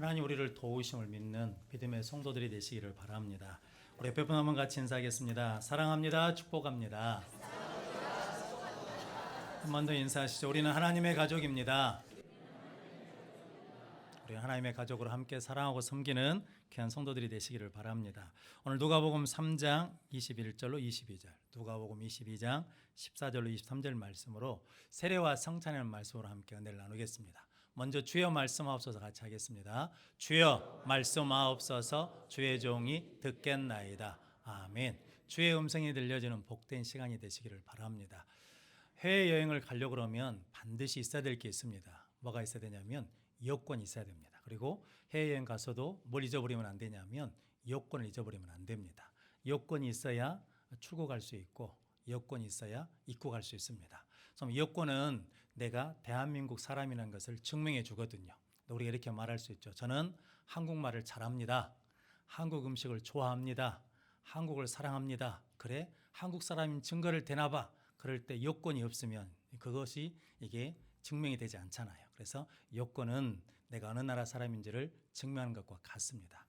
하나님 우리를 도우심을 믿는 믿음의 성도들이 되시기를 바랍니다. 우리 옆에 분 한번 같이 인사하겠습니다. 사랑합니다. 축복합니다. 한 번 더 인사하시죠. 우리는 하나님의 가족입니다. 우리 하나님의 가족으로 함께 사랑하고 섬기는 귀한 성도들이 되시기를 바랍니다. 오늘 누가복음 3장 21절로 22절, 누가복음 22장 14절로 23절 말씀으로 세례와 성찬의 말씀으로 함께 은혜를 나누겠습니다. 먼저 주여 말씀하옵소서 같이 하겠습니다. 주여 말씀하옵소서 주의 종이 듣겠나이다. 아멘. 주의 음성이 들려지는 복된 시간이 되시기를 바랍니다. 해외여행을 가려고 그러면 반드시 있어야 될 게 있습니다. 뭐가 있어야 되냐면 여권이 있어야 됩니다. 그리고 해외여행 가서도 뭘 잊어버리면 안 되냐면 여권을 잊어버리면 안 됩니다. 여권이 있어야 출국할 수 있고 여권이 있어야 입국할 수 있습니다. 그럼 여권은 내가 대한민국 사람이라는 것을 증명해 주거든요. 우리가 이렇게 말할 수 있죠. 저는 한국말을 잘합니다. 한국 음식을 좋아합니다. 한국을 사랑합니다. 그래, 한국 사람인 증거를 대놔봐. 그럴 때 여권이 없으면 그것이 이게 증명이 되지 않잖아요. 그래서 여권은 내가 어느 나라 사람인지를 증명하는 것과 같습니다.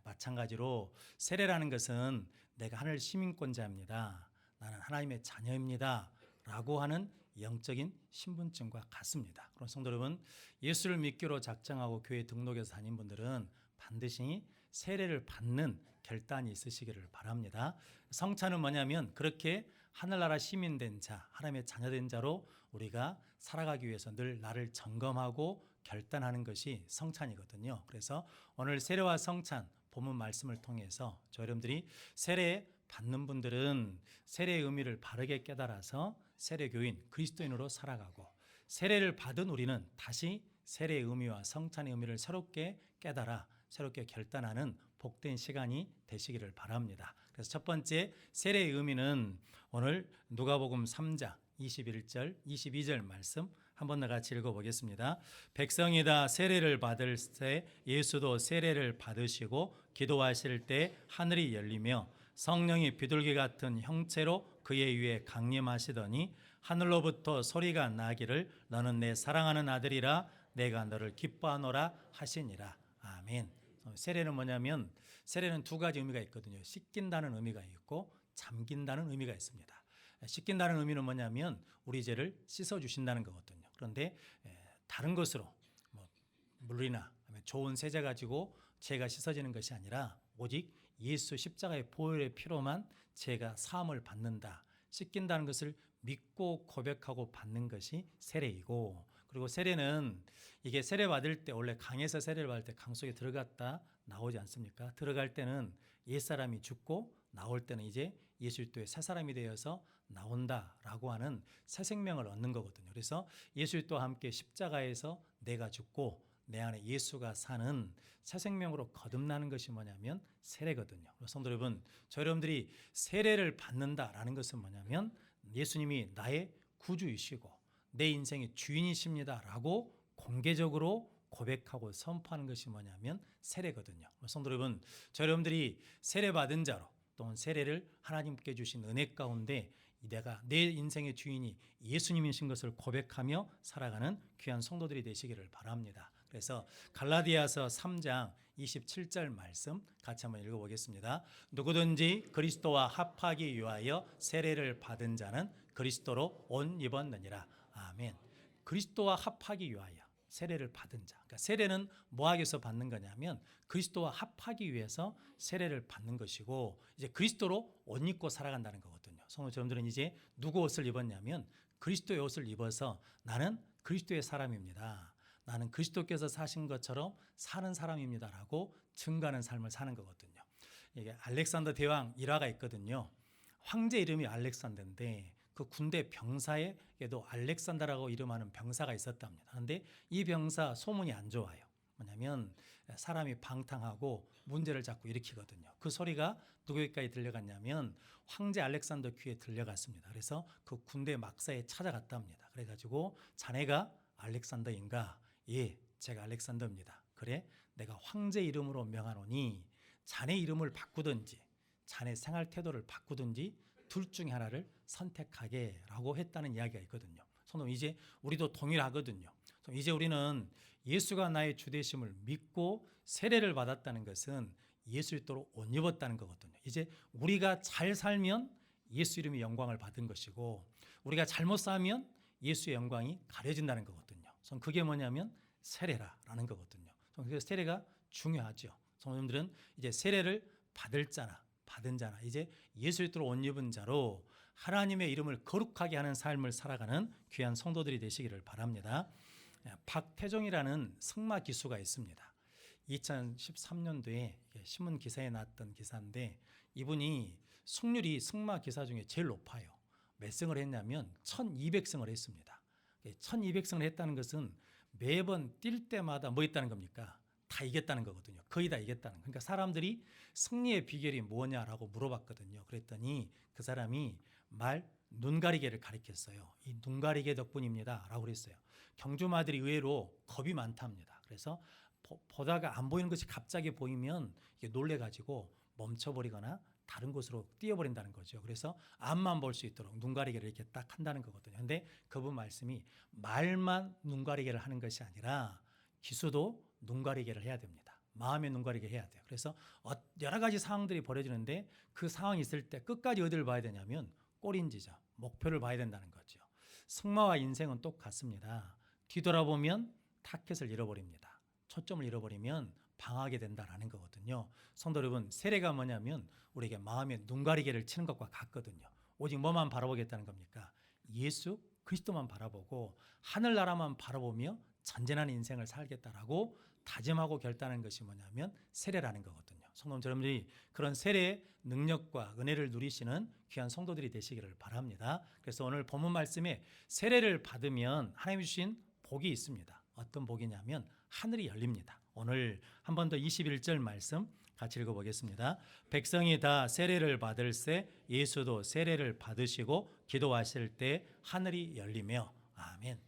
마찬가지로 세례라는 것은 내가 하늘 시민권자입니다. 나는 하나님의 자녀입니다. 라고 하는 영적인 신분증과 같습니다. 그럼 성도 여러분, 예수를 믿기로 작정하고 교회 등록해서 다닌 분들은 반드시 세례를 받는 결단이 있으시기를 바랍니다. 성찬은 뭐냐면 그렇게 하늘나라 시민된 자, 하나님의 자녀된 자로 우리가 살아가기 위해서 늘 나를 점검하고 결단하는 것이 성찬이거든요. 그래서 오늘 세례와 성찬 본문 말씀을 통해서 저 여러분들이 세례 받는 분들은 세례의 의미를 바르게 깨달아서 세례교인, 그리스도인으로 살아가고, 세례를 받은 우리는 다시 세례의 의미와 성찬의 의미를 새롭게 깨달아 새롭게 결단하는 복된 시간이 되시기를 바랍니다. 그래서 첫 번째 세례의 의미는 오늘 누가복음 3장 21절 22절 말씀 한번 더 같이 읽어보겠습니다. 백성이 다 세례를 받을 때 예수도 세례를 받으시고 기도하실 때 하늘이 열리며 성령이 비둘기 같은 형체로 그의 위에 강림하시더니 하늘로부터 소리가 나기를 너는 내 사랑하는 아들이라 내가 너를 기뻐하노라 하시니라. 아멘. 세례는 뭐냐면 세례는 두 가지 의미가 있거든요. 씻긴다는 의미가 있고 잠긴다는 의미가 있습니다. 씻긴다는 의미는 뭐냐면 우리 죄를 씻어주신다는 거거든요. 그런데 다른 것으로 물이나 좋은 세제 가지고 죄가 씻어지는 것이 아니라 오직 예수 십자가의 보혈의 피로만 죄가 사함을 받는다. 씻긴다는 것을 믿고 고백하고 받는 것이 세례이고, 그리고 세례는 이게 세례 받을 때 원래 강에서 세례를 받을 때 강 속에 들어갔다 나오지 않습니까? 들어갈 때는 옛사람이 죽고 나올 때는 이제 예수 그리스도의 새 사람이 되어서 나온다라고 하는 새 생명을 얻는 거거든요. 그래서 예수 그리스도와 함께 십자가에서 내가 죽고 내 안에 예수가 사는 새 생명으로 거듭나는 것이 뭐냐면 세례거든요. 성도 여러분, 저 여러분들이 세례를 받는다라는 것은 뭐냐면 예수님이 나의 구주이시고 내 인생의 주인이십니다라고 공개적으로 고백하고 선포하는 것이 뭐냐면 세례거든요. 성도 여러분, 저 여러분들이 세례 받은 자로 또는 세례를 하나님께 주신 은혜 가운데 내가 내 인생의 주인이 예수님이신 것을 고백하며 살아가는 귀한 성도들이 되시기를 바랍니다. 그래서 갈라디아서 3장 27절 말씀 같이 한번 읽어보겠습니다. 누구든지 그리스도와 합하기 위하여 세례를 받은 자는 그리스도로 옷 입었느니라. 아멘. 그리스도와 합하기 위하여 세례를 받은 자. 그러니까 세례는 뭐 하기 위해서 받는 거냐면 그리스도와 합하기 위해서 세례를 받는 것이고, 이제 그리스도로 옷 입고 살아간다는 거거든요. 성도 여러분들은 이제 누구 옷을 입었냐면 그리스도의 옷을 입어서 나는 그리스도의 사람입니다. 나는 그리스도께서 사신 것처럼 사는 사람입니다라고 증거하는 삶을 사는 거거든요. 이게 알렉산더 대왕 일화가 있거든요. 황제 이름이 알렉산더인데 그 군대 병사에게도 알렉산더라고 이름하는 병사가 있었답니다. 그런데 이 병사 소문이 안 좋아요. 뭐냐면 사람이 방탕하고 문제를 자꾸 일으키거든요. 그 소리가 누구에게까지 들려갔냐면 황제 알렉산더 귀에 들려갔습니다. 그래서 그 군대 막사에 찾아갔답니다. 그래가지고 자네가 알렉산더인가? 예, 제가 알렉산더입니다. 그래, 내가 황제 이름으로 명하노니 자네 이름을 바꾸든지 자네 생활 태도를 바꾸든지 둘 중에 하나를 선택하게라고 했다는 이야기가 있거든요. 이제 우리도 동일하거든요. 이제 우리는 예수가 나의 주 되심을 믿고 세례를 받았다는 것은 예수 그리스도로 옷 입었다는 거거든요. 이제 우리가 잘 살면 예수 이름의 영광을 받은 것이고 우리가 잘못 살면 예수의 영광이 가려진다는 거거든요. 그게 뭐냐면 세례라는 거거든요. 그래서 세례가 중요하죠. 성도님들은 이제 세례를 받을 자나 받은 자나 이제 예수 그리스도로 옷 입은 자로 하나님의 이름을 거룩하게 하는 삶을 살아가는 귀한 성도들이 되시기를 바랍니다. 박태종이라는 승마 기수가 있습니다. 2013년도에 신문 기사에 났던 기사인데 이분이 승률이 승마 기사 중에 제일 높아요. 몇 승을 했냐면 1200승을 했습니다. 1200승을 했다는 것은 매번 뛸 때마다 뭐 했다는 겁니까? 다 이겼다는 거거든요. 거의 다 이겼다는. 그러니까 사람들이 승리의 비결이 뭐냐라고 물어봤거든요. 그랬더니 그 사람이 눈가리개를 가리켰어요. 이 눈가리개 덕분입니다 라고 그랬어요. 경주마들이 의외로 겁이 많답니다. 그래서 보다가 안 보이는 것이 갑자기 보이면 이게 놀래가지고 멈춰버리거나 다른 곳으로 뛰어버린다는 거죠. 그래서 앞만 볼 수 있도록 눈가리개를 이렇게 딱 한다는 거거든요. 근데 그분 말씀이 말만 눈가리개를 하는 것이 아니라 기수도 눈가리개를 해야 됩니다. 마음의 눈가리개 해야 돼요. 그래서 여러 가지 상황들이 벌어지는데 그 상황이 있을 때 끝까지 어디를 봐야 되냐면 꼬린지점, 목표를 봐야 된다는 거죠. 승마와 인생은 똑같습니다. 뒤돌아보면 타켓을 잃어버립니다. 초점을 잃어버리면 방황하게 된다라는 거거든요. 성도 여러분, 세례가 뭐냐면 우리에게 마음의 눈가리개를 치는 것과 같거든요. 오직 뭐만 바라보겠다는 겁니까? 예수 그리스도만 바라보고 하늘나라만 바라보며 전진한 인생을 살겠다라고 다짐하고 결단하는 것이 뭐냐면 세례라는 거거든요. 성도 여러분들이 그런 세례의 능력과 은혜를 누리시는 귀한 성도들이 되시기를 바랍니다. 그래서 오늘 본문 말씀에 세례를 받으면 하나님이 주신 복이 있습니다. 어떤 복이냐면 하늘이 열립니다. 오늘 한 번 더 21절 말씀 같이 읽어보겠습니다. 백성이 다 세례를 받을새 예수도 세례를 받으시고 기도하실 때 하늘이 열리며 아멘.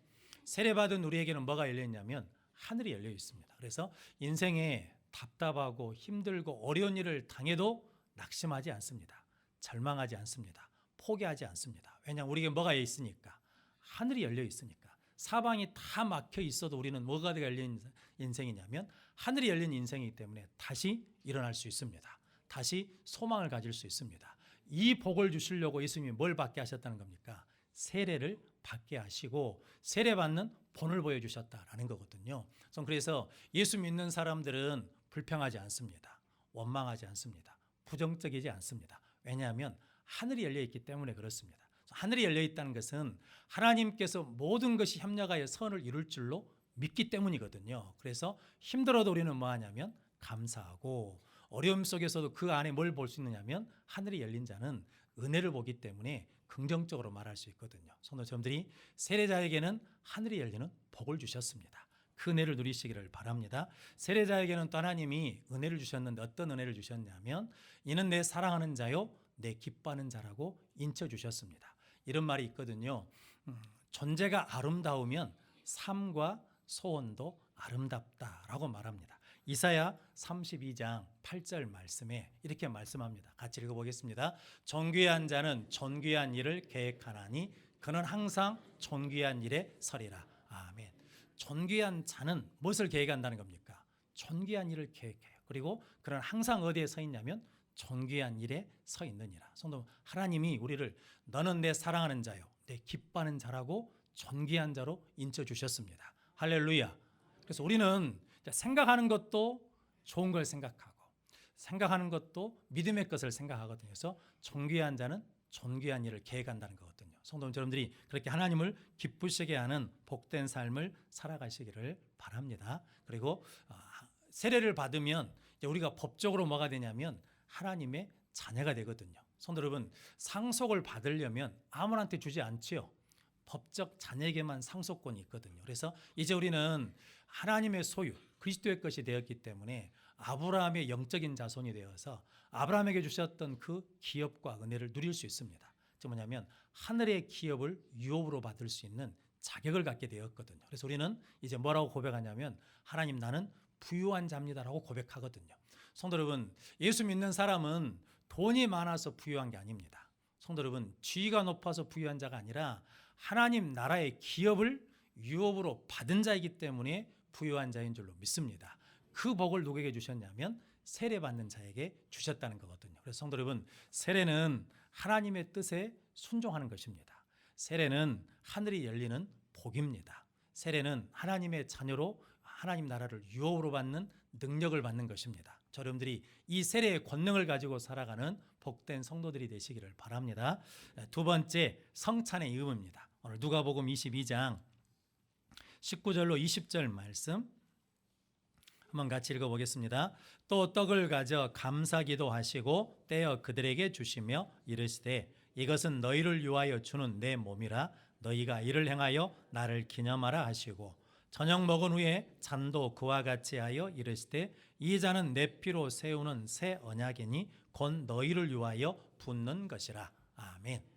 세례받은 우리에게는 뭐가 열려있냐면 하늘이 열려 있습니다. 그래서 인생에 답답하고 힘들고 어려운 일을 당해도 낙심하지 않습니다. 절망하지 않습니다. 포기하지 않습니다. 왜냐하면 우리에게 뭐가 있으니까? 하늘이 열려 있으니까. 사방이 다 막혀 있어도 우리는 뭐가 열린 인생이냐면 하늘이 열린 인생이기 때문에 다시 일어날 수 있습니다. 다시 소망을 가질 수 있습니다. 이 복을 주시려고 예수님이 뭘 받게 하셨다는 겁니까? 세례를 받게 하시고 세례받는 본을 보여주셨다라는 거거든요. 그래서 예수 믿는 사람들은 불평하지 않습니다. 원망하지 않습니다. 부정적이지 않습니다. 왜냐하면 하늘이 열려 있기 때문에 그렇습니다. 하늘이 열려 있다는 것은 하나님께서 모든 것이 협력하여 선을 이룰 줄로 믿기 때문이거든요. 그래서 힘들어도 우리는 뭐 하냐면 감사하고 어려움 속에서도 그 안에 뭘 볼 수 있느냐면 하늘이 열린 자는 은혜를 보기 때문에 긍정적으로 말할 수 있거든요. 성도 여러분들이 세례자에게는 하늘이 열리는 복을 주셨습니다. 그 은혜를 누리시기를 바랍니다. 세례자에게는 또 하나님이 은혜를 주셨는데 어떤 은혜를 주셨냐면 이는 내 사랑하는 자요 내 기뻐하는 자라고 인쳐 주셨습니다. 이런 말이 있거든요. 존재가 아름다우면 삶과 소원도 아름답다라고 말합니다. 이사야 32장 8절 말씀에 이렇게 말씀합니다. 같이 읽어보겠습니다. 존귀한 자는 존귀한 일을 계획하나니 그는 항상 존귀한 일에 서리라. 아멘. 존귀한 자는 무엇을 계획한다는 겁니까? 존귀한 일을 계획해요. 그리고 그는 항상 어디에 서 있냐면 존귀한 일에 서 있느니라. 성도 하나님이 우리를 너는 내 사랑하는 자요 내 기뻐하는 자라고 존귀한 자로 인쳐 주셨습니다. 할렐루야. 그래서 우리는 생각하는 것도 좋은 걸 생각하고 생각하는 것도 믿음의 것을 생각하거든요. 그래서 존귀한 자는 존귀한 일을 계획한다는 거거든요. 성도 여러분들이 그렇게 하나님을 기쁘시게 하는 복된 삶을 살아가시기를 바랍니다. 그리고 세례를 받으면 우리가 법적으로 뭐가 되냐면 하나님의 자녀가 되거든요. 성도 여러분, 상속을 받으려면 아무한테 주지 않지요. 법적 자녀에게만 상속권이 있거든요. 그래서 이제 우리는 하나님의 소유, 그리스도의 것이 되었기 때문에 아브라함의 영적인 자손이 되어서 아브라함에게 주셨던 그 기업과 은혜를 누릴 수 있습니다. 즉 뭐냐면 하늘의 기업을 유업으로 받을 수 있는 자격을 갖게 되었거든요. 그래서 우리는 이제 뭐라고 고백하냐면 하나님 나는 부유한 자입니다라고 고백하거든요. 성도 여러분, 예수 믿는 사람은 돈이 많아서 부유한 게 아닙니다. 성도 여러분, 지위가 높아서 부유한 자가 아니라 하나님 나라의 기업을 유업으로 받은 자이기 때문에 부유한 자인 줄로 믿습니다. 그 복을 누구에게 주셨냐면 세례받는 자에게 주셨다는 거거든요. 그래서 성도 여러분, 세례는 하나님의 뜻에 순종하는 것입니다. 세례는 하늘이 열리는 복입니다. 세례는 하나님의 자녀로 하나님 나라를 유업으로 받는 능력을 받는 것입니다. 여러분들이 이 세례의 권능을 가지고 살아가는 복된 성도들이 되시기를 바랍니다. 두 번째, 성찬의 의무입니다. 오늘 누가복음 22장 19절로 20절 말씀 한번 같이 읽어보겠습니다. 또 떡을 가져 감사기도 하시고 떼어 그들에게 주시며 이르시되 이것은 너희를 위하여 주는 내 몸이라 너희가 이를 행하여 나를 기념하라 하시고 저녁 먹은 후에 잔도 그와 같이 하여 이르시되 이 잔은 내 피로 세우는 새 언약이니 곧 너희를 위하여 붓는 것이라. 아멘.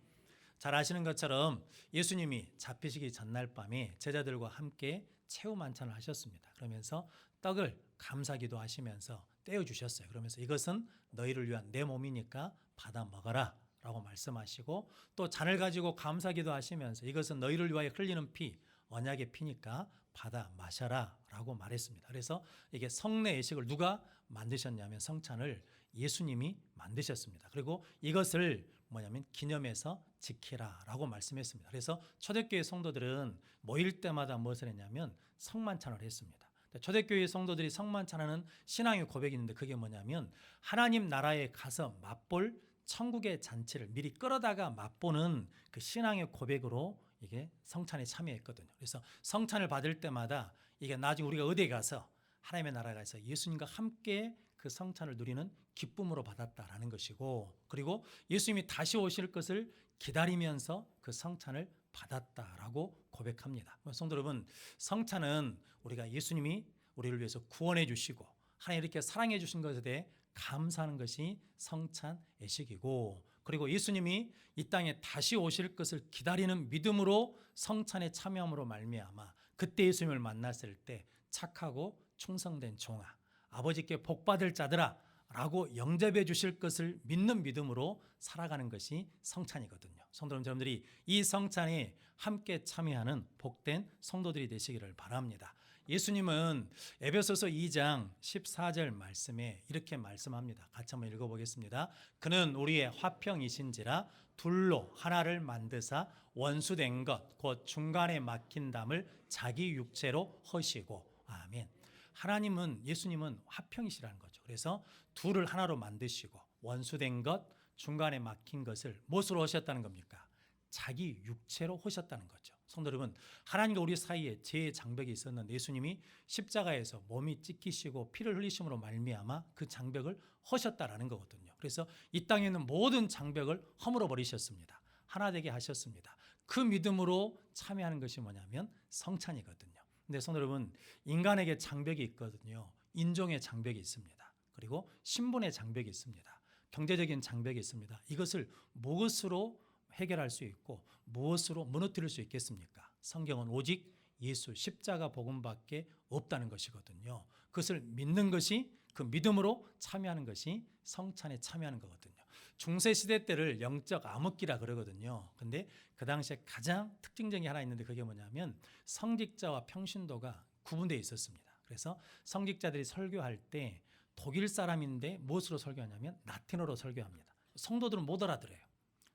잘 아시는 것처럼 예수님이 잡히시기 전날 밤에 제자들과 함께 최후 만찬을 하셨습니다. 그러면서 떡을 감사기도 하시면서 떼어주셨어요. 그러면서 이것은 너희를 위한 내 몸이니까 받아 먹어라 라고 말씀하시고 또 잔을 가지고 감사기도 하시면서 이것은 너희를 위하여 흘리는 피, 언약의 피니까 받아 마셔라 라고 말했습니다. 그래서 이게 성례 예식을 누가 만드셨냐면 성찬을 예수님이 만드셨습니다. 그리고 이것을 뭐냐면 기념해서 지키라 라고 말씀했습니다. 그래서 초대교회 성도들은 모일 때마다 무엇을 했냐면 성만찬을 했습니다. 초대교회 성도들이 성만찬하는 신앙의 고백이 있는데 그게 뭐냐면 하나님 나라에 가서 맛볼 천국의 잔치를 미리 끌어다가 맛보는 그 신앙의 고백으로 이게 성찬에 참여했거든요. 그래서 성찬을 받을 때마다 이게 나중에 우리가 어디에 가서 하나님의 나라에 가서 예수님과 함께 그 성찬을 누리는 기쁨으로 받았다라는 것이고 그리고 예수님이 다시 오실 것을 기다리면서 그 성찬을 받았다라고 고백합니다. 성도 여러분, 성찬은 우리가 예수님이 우리를 위해서 구원해 주시고 하나님 이렇게 사랑해 주신 것에 대해 감사하는 것이 성찬 예식이고 그리고 예수님이 이 땅에 다시 오실 것을 기다리는 믿음으로 성찬에 참여함으로 말미암아 그때 예수님을 만났을 때 착하고 충성된 종아 아버지께 복받을 자들아 라고 영접해 주실 것을 믿는 믿음으로 살아가는 것이 성찬이거든요. 성도 여러분들이 이 성찬에 함께 참여하는 복된 성도들이 되시기를 바랍니다. 예수님은 에베소서 2장 14절 말씀에 이렇게 말씀합니다. 같이 한번 읽어보겠습니다. 그는 우리의 화평이신지라 둘로 하나를 만드사 원수된 것 곧 중간에 막힌 담을 자기 육체로 허시고 아멘. 하나님은 예수님은 화평이시라는 거죠. 그래서 둘을 하나로 만드시고 원수된 것 중간에 막힌 것을 무엇으로 하셨다는 겁니까? 자기 육체로 하셨다는 거죠. 성도 여러분, 하나님과 우리 사이에 죄의 장벽이 있었는데 예수님이 십자가에서 몸이 찢기시고 피를 흘리심으로 말미암아 그 장벽을 허셨다라는 거거든요. 그래서 이 땅에 있는 모든 장벽을 허물어 버리셨습니다. 하나 되게 하셨습니다. 그 믿음으로 참여하는 것이 뭐냐면 성찬이거든요. 근데 성도 여러분, 인간에게 장벽이 있거든요. 인종의 장벽이 있습니다. 그리고 신분의 장벽이 있습니다. 경제적인 장벽이 있습니다. 이것을 무엇으로 해결할 수 있고 무엇으로 무너뜨릴 수 있겠습니까? 성경은 오직 예수 십자가 복음밖에 없다는 것이거든요. 그것을 믿는 것이 그 믿음으로 참여하는 것이 성찬에 참여하는 거거든요. 중세 시대 때를 영적 암흑기라 그러거든요. 근데 그 당시에 가장 특징적인 게 하나 있는데 그게 뭐냐면 성직자와 평신도가 구분되어 있었습니다. 그래서 성직자들이 설교할 때 독일 사람인데 무엇으로 설교하냐면 라틴어로 설교합니다. 성도들은 못 알아들어요.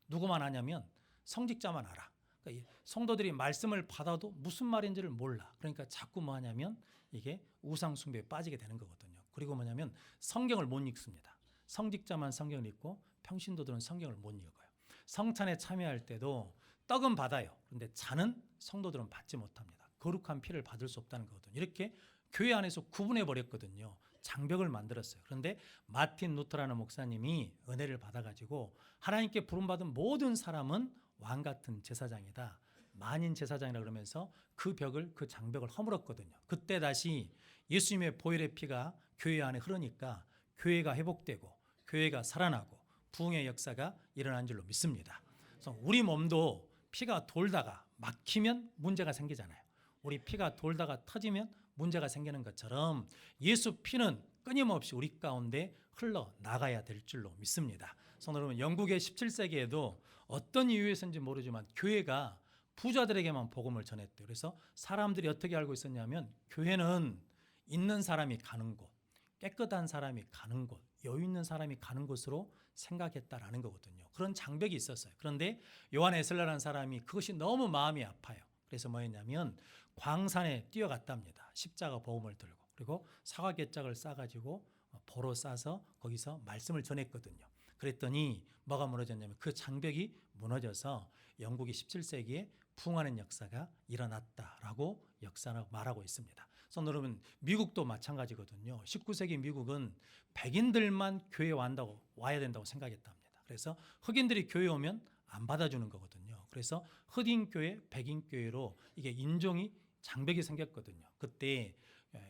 누구만 아냐면 성직자만 알아. 그러니까 성도들이 말씀을 받아도 무슨 말인지를 몰라. 그러니까 자꾸 뭐 하냐면 이게 우상 숭배에 빠지게 되는 거거든요. 그리고 뭐냐면 성경을 못 읽습니다. 성직자만 성경을 읽고 평신도들은 성경을 못 읽어요. 성찬에 참여할 때도 떡은 받아요. 그런데 잔은 성도들은 받지 못합니다. 거룩한 피를 받을 수 없다는 거거든요. 이렇게 교회 안에서 구분해 버렸거든요. 장벽을 만들었어요. 그런데 마틴 루터라는 목사님이 은혜를 받아가지고 하나님께 부름받은 모든 사람은 왕 같은 제사장이다. 만인 제사장이라 그러면서 그 벽을 그 장벽을 허물었거든요. 그때 다시 예수님의 보혈의 피가 교회 안에 흐르니까 교회가 회복되고 교회가 살아나고 부흥의 역사가 일어난 줄로 믿습니다. 그래서 우리 몸도 피가 돌다가 막히면 문제가 생기잖아요. 우리 피가 돌다가 터지면 문제가 생기는 것처럼 예수 피는 끊임없이 우리 가운데 흘러나가야 될 줄로 믿습니다. 성도 여러분, 영국의 17세기에도 어떤 이유에서인지 모르지만 교회가 부자들에게만 복음을 전했대요. 그래서 사람들이 어떻게 알고 있었냐면 교회는 있는 사람이 가는 곳, 깨끗한 사람이 가는 곳, 여유 있는 사람이 가는 곳으로 생각했다라는 거거든요. 그런 장벽이 있었어요. 그런데 요한 에슬라라는 사람이 그것이 너무 마음이 아파요. 그래서 뭐였냐면 광산에 뛰어갔답니다. 십자가 복음을 들고. 그리고 사과개짝을 싸가지고 보로 싸서 거기서 말씀을 전했거든요. 그랬더니 뭐가 무너졌냐면 그 장벽이 무너져서 영국이 17세기에 부흥하는 역사가 일어났다라고 역사라고 말하고 있습니다. 그래서 여러분 미국도 마찬가지거든요. 19세기 미국은 백인들만 교회에 와야 된다고 생각했답니다. 그래서 흑인들이 교회에 오면 안 받아주는 거거든요. 그래서 흑인 교회, 백인 교회로 이게 인종이 장벽이 생겼거든요. 그때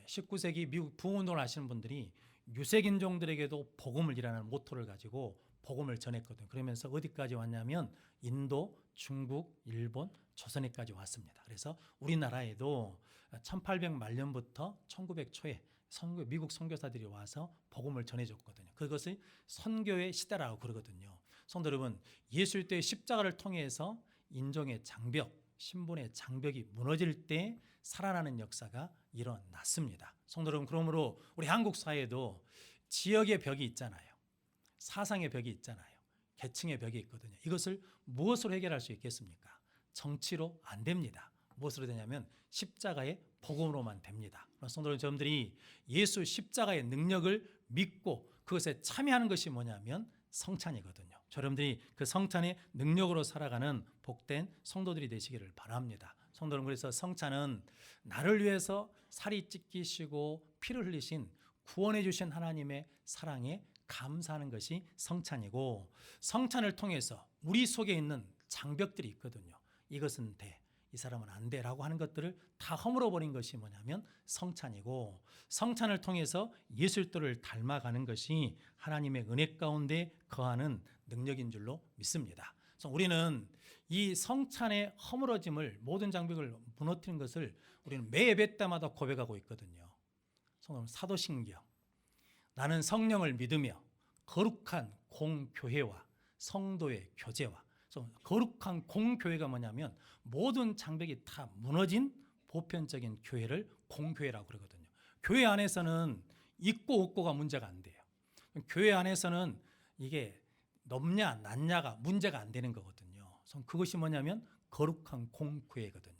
19세기 미국 부흥운동을 하시는 분들이 유색인종들에게도 복음을 이라는 모토를 가지고 복음을 전했거든요. 그러면서 어디까지 왔냐면 인도, 중국, 일본, 조선에까지 왔습니다. 그래서 우리나라에도 1800 말년부터 1900 초에 미국 선교사들이 와서 복음을 전해줬거든요. 그것을 선교의 시대라고 그러거든요. 성도 여러분, 예수 때의 십자가를 통해서 인종의 장벽, 신분의 장벽이 무너질 때 살아나는 역사가 일어났습니다. 성도 여러분, 그러므로 우리 한국 사회도 지역의 벽이 있잖아요. 사상의 벽이 있잖아요. 계층의 벽이 있거든요. 이것을 무엇으로 해결할 수 있겠습니까? 정치로 안 됩니다. 무엇으로 되냐면 십자가의 복음으로만 됩니다. 성도 여러분, 여러분들이 예수 십자가의 능력을 믿고 그것에 참여하는 것이 뭐냐면 성찬이거든요. 여러분들이 그 성찬의 능력으로 살아가는 복된 성도들이 되시기를 바랍니다. 성도 여러분, 그래서 성찬은 나를 위해서 살이 찢기시고 피를 흘리신 구원해 주신 하나님의 사랑에 감사하는 것이 성찬이고, 성찬을 통해서 우리 속에 있는 장벽들이 있거든요. 이것은 돼, 이 사람은 안 돼라고 하는 것들을 다 허물어 버린 것이 뭐냐면 성찬이고, 성찬을 통해서 예수를 닮아가는 것이 하나님의 은혜 가운데 거하는 능력인 줄로 믿습니다. 그래서 우리는 이 성찬의 허물어짐을, 모든 장벽을 무너뜨린 것을 우리는 매 예배 때마다 고백하고 있거든요. 사도신경, 나는 성령을 믿으며 거룩한 공교회와 성도의 교제와, 거룩한 공교회가 뭐냐면 모든 장벽이 다 무너진 보편적인 교회를 공교회라고 그러거든요. 교회 안에서는 있고 없고가 문제가 안 돼요. 교회 안에서는 이게 높냐 낮냐가 문제가 안 되는 거거든요. 그것이 뭐냐면 거룩한 공교회거든요.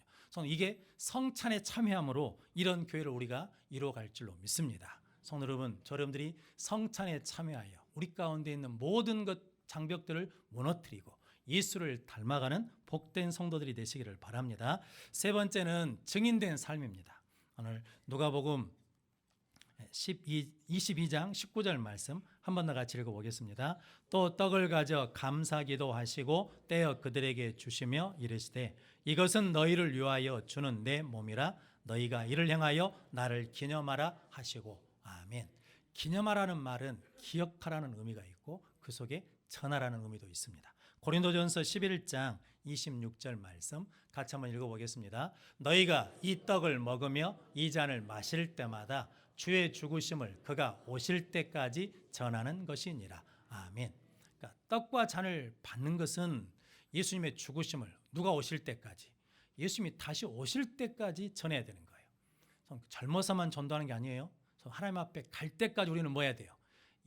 이게 성찬에 참여함으로 이런 교회를 우리가 이루어갈 줄로 믿습니다. 성도 여러분, 여러분들이 성찬에 참여하여 우리 가운데 있는 모든 것 장벽들을 무너뜨리고 예수를 닮아가는 복된 성도들이 되시기를 바랍니다. 세 번째는 증인된 삶입니다. 오늘 누가복음 22장 19절 말씀 한번 더 같이 읽어보겠습니다. 또 떡을 가져 감사기도 하시고 떼어 그들에게 주시며 이르시되 이것은 너희를 위하여 주는 내 몸이라 너희가 이를 행하여 나를 기념하라 하시고. 아멘. 기념하라는 말은 기억하라는 의미가 있고 그 속에 전하라는 의미도 있습니다. 고린도전서 11장 26절 말씀 같이 한번 읽어보겠습니다. 너희가 이 떡을 먹으며 이 잔을 마실 때마다 주의 죽으심을 그가 오실 때까지 전하는 것이니라. 아멘. 그러니까 떡과 잔을 받는 것은 예수님의 죽으심을 누가 오실 때까지, 예수님이 다시 오실 때까지 전해야 되는 거예요. 젊어서만 전도하는 게 아니에요. 하나님 앞에 갈 때까지 우리는 뭐 해야 돼요?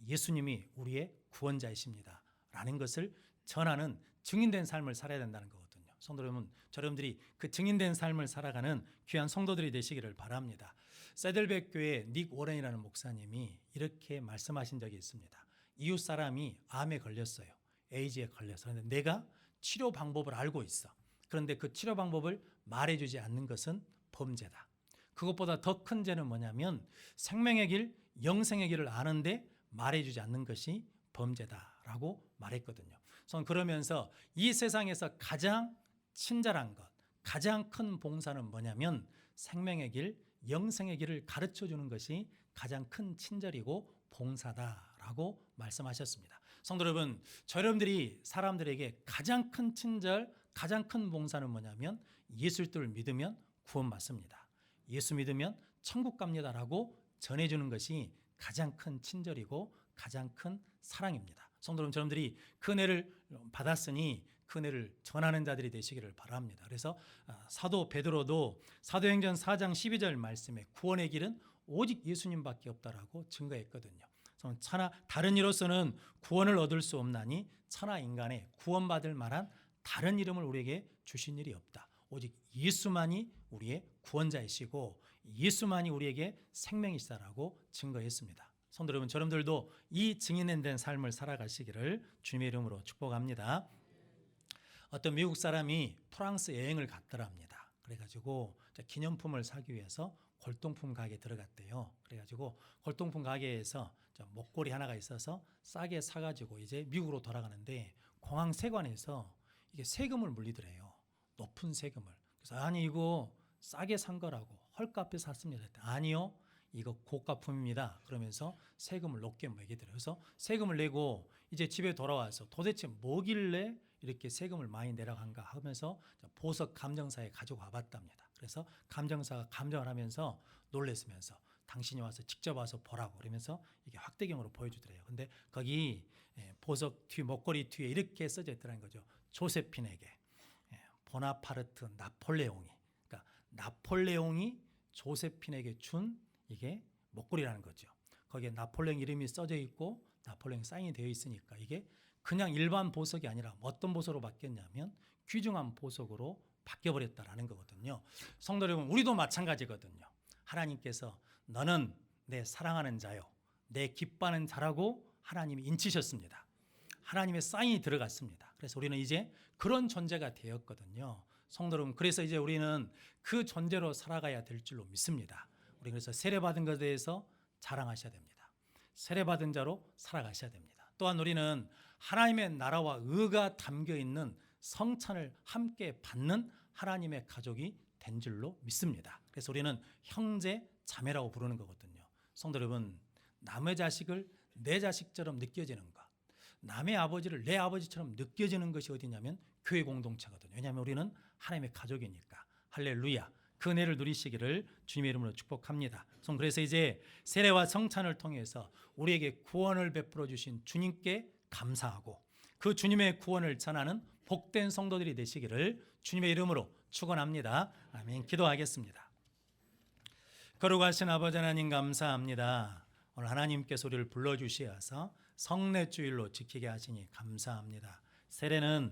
예수님이 우리의 구원자이십니다 라는 것을 전하는 증인된 삶을 살아야 된다는 거거든요. 성도 여러분, 여러분들이 그 증인된 삶을 살아가는 귀한 성도들이 되시기를 바랍니다. 세들백 교회 닉 워렌이라는 목사님이 이렇게 말씀하신 적이 있습니다. 이웃 사람이 암에 걸렸어요. 에이즈에 걸려서. 그런데 내가 치료 방법을 알고 있어. 그런데 그 치료 방법을 말해주지 않는 것은 범죄다. 그것보다 더 큰 죄는 뭐냐면 생명의 길, 영생의 길을 아는데 말해주지 않는 것이 범죄다라고 말했거든요. 그러면서 이 세상에서 가장 친절한 것, 가장 큰 봉사는 뭐냐면 생명의 길, 영생의 길을 가르쳐주는 것이 가장 큰 친절이고 봉사다라고 말씀하셨습니다. 성도 여러분, 여러분들이 사람들에게 가장 큰 친절, 가장 큰 봉사는 뭐냐면 예수를 믿으면 구원받습니다. 예수 믿으면 천국 갑니다라고 전해주는 것이 가장 큰 친절이고 가장 큰 사랑입니다. 성도 여러분, 여러분들이 그 은혜를 받았으니 그 은혜를 전하는 자들이 되시기를 바랍니다. 그래서 사도 베드로도 사도행전 4장 12절 말씀에 구원의 길은 오직 예수님밖에 없다라고 증거했거든요. 차나 다른 이로서는 구원을 얻을 수 없나니 차나 인간의 구원받을 만한 다른 이름을 우리에게 주신 일이 없다. 오직 예수만이 우리의 구원자이시고 예수만이 우리에게 생명이시다라고 증거했습니다. 성도 여러분, 여러분들도 이 증인된 삶을 살아가시기를 주님의 이름으로 축복합니다. 어떤 미국 사람이 프랑스 여행을 갔더랍니다. 그래가지고 기념품을 사기 위해서 골동품 가게에 들어갔대요. 그래가지고 골동품 가게에서 목걸이 하나가 있어서 싸게 사가지고 이제 미국으로 돌아가는데 공항 세관에서 이게 세금을 물리더래요. 높은 세금을. 그래서 아니 이거 싸게 산 거라고 헐값에 샀습니다. 아니요. 이거 고가품입니다. 그러면서 세금을 높게 매기더래요. 그래서 세금을 내고 이제 집에 돌아와서 도대체 뭐길래 이렇게 세금을 많이 내려간가 하면서 보석 감정사에 가지고 와봤답니다. 그래서 감정사가 감정을 하면서 놀랬으면서 당신이 와서 직접 와서 보라고 그러면서 이게 확대경으로 보여주더래요. 근데 거기 보석 뒤 목걸이 뒤에 이렇게 써져 있더라는 거죠. 조세핀에게 보나파르트 나폴레옹이, 그러니까 나폴레옹이 조세핀에게 준 이게 목걸이라는 거죠. 거기에 나폴레옹 이름이 써져 있고 나폴레옹 사인이 되어 있으니까 이게 그냥 일반 보석이 아니라 어떤 보석으로 바뀌었냐면 귀중한 보석으로 바뀌어버렸다라는 거거든요. 성도 여러분, 우리도 마찬가지거든요. 하나님께서 너는 내 사랑하는 자요, 내 기뻐하는 자라고 하나님이 인치셨습니다. 하나님의 사인이 들어갔습니다. 그래서 우리는 이제 그런 존재가 되었거든요. 성도 여러분, 그래서 이제 우리는 그 존재로 살아가야 될 줄로 믿습니다. 우리 그래서 세례받은 것에 대해서 자랑하셔야 됩니다. 세례받은 자로 살아가셔야 됩니다. 또한 우리는 하나님의 나라와 의가 담겨 있는 성찬을 함께 받는 하나님의 가족이 된 줄로 믿습니다. 그래서 우리는 형제 자매라고 부르는 거거든요. 성도 여러분, 남의 자식을 내 자식처럼 느껴지는 것, 남의 아버지를 내 아버지처럼 느껴지는 것이 어디냐면 교회 공동체거든요. 왜냐하면 우리는 하나님의 가족이니까. 할렐루야. 그 은혜를 누리시기를 주님의 이름으로 축복합니다. 그래서 이제 세례와 성찬을 통해서 우리에게 구원을 베풀어 주신 주님께 감사하고 그 주님의 구원을 전하는 복된 성도들이 되시기를 주님의 이름으로 축원합니다. 아멘. 기도하겠습니다. 거룩하신 아버지 하나님, 감사합니다. 오늘 하나님께서 우리를 불러주시어서 성례주일로 지키게 하시니 감사합니다. 세례는